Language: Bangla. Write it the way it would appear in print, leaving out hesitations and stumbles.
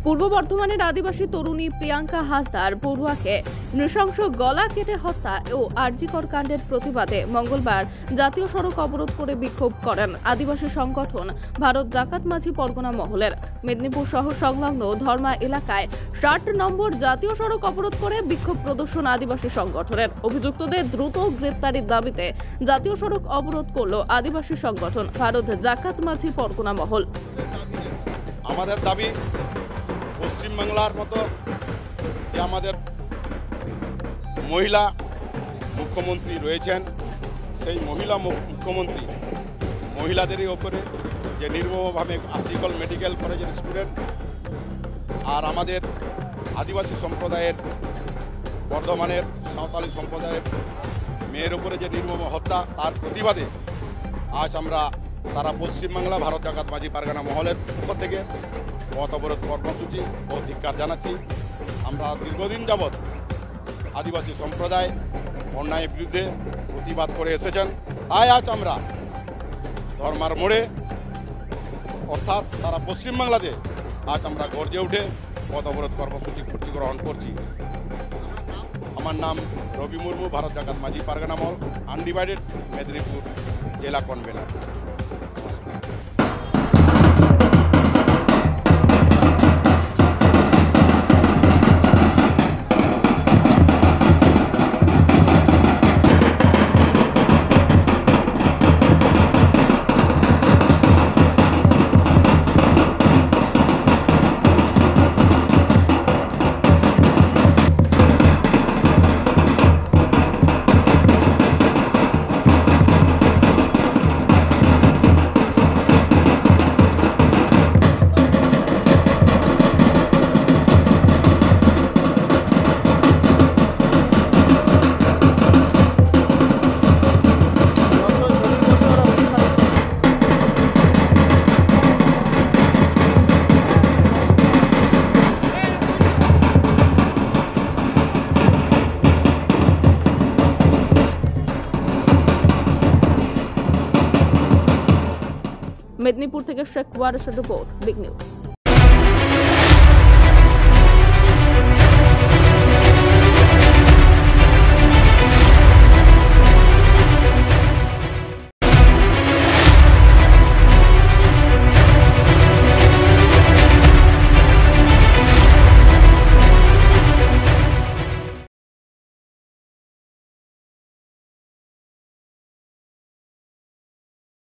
পূর্ব বর্ধমানের আদিবাসী তরুণী প্রিয়াঙ্কা হাসদার পড়ুয়াকে নৃশংস গলা কেটে হত্যা ও আরজিকর কাণ্ডের প্রতিবাদে মঙ্গলবার জাতীয় সড়ক অবরোধ করে বিক্ষোভ করেন আদিবাসী সংগঠন ভারত জাকাত মাঝি পরগনা মহলের। মেদিনীপুর শহর সংলগ্ন ধর্মা এলাকায় ৬০ নম্বর জাতীয় সড়ক অবরোধ করে বিক্ষোভ প্রদর্শন আদিবাসী সংগঠনের। অভিযুক্তদের দ্রুত গ্রেপ্তারের দাবিতে জাতীয় সড়ক অবরোধ করল আদিবাসী সংগঠন ভারত জাকাত মাঝি পরগনা মহল। আমাদের দাবি পশ্চিমবাংলার মতো যে আমাদের মহিলা মুখ্যমন্ত্রী রয়েছেন, সেই মহিলা মুখ্যমন্ত্রী মহিলাদেরই ওপরে যে নির্মমভাবে আর্টিকল মেডিকেল কলেজের স্টুডেন্ট আর আমাদের আদিবাসী সম্প্রদায়ের বর্ধমানের সাঁওতালি সম্প্রদায়ের মেয়ের ওপরে যে নির্মম হত্যা, তার প্রতিবাদে আজ আমরা সারা পশ্চিমবাংলা ভারত জাকাত মাঝি পরগনা মহলের পক্ষ থেকে পথ অবরোধ কর্মসূচি ও ধিক্কার জানাচ্ছি। আমরা দীর্ঘদিন যাবৎ আদিবাসী সম্প্রদায় অন্যায়ের বিরুদ্ধে প্রতিবাদ করে এসেছেন, তাই আজ আমরা ধর্মার মোড়ে অর্থাৎ সারা পশ্চিমবাংলাতে আজ আমরা গর্জে উঠে পথ অবরোধ কর্মসূচি গ্রহণ করছি। আমার নাম রবি মুর্মু, ভারত জাকাত মাঝি পরগনা মহল আনডিভাইডেড মেদিনীপুর জেলা কনভেনার। মেদিনীপুর থেকে শেখ ওয়ারেসের রিপোর্ট, বিগ নিউজ।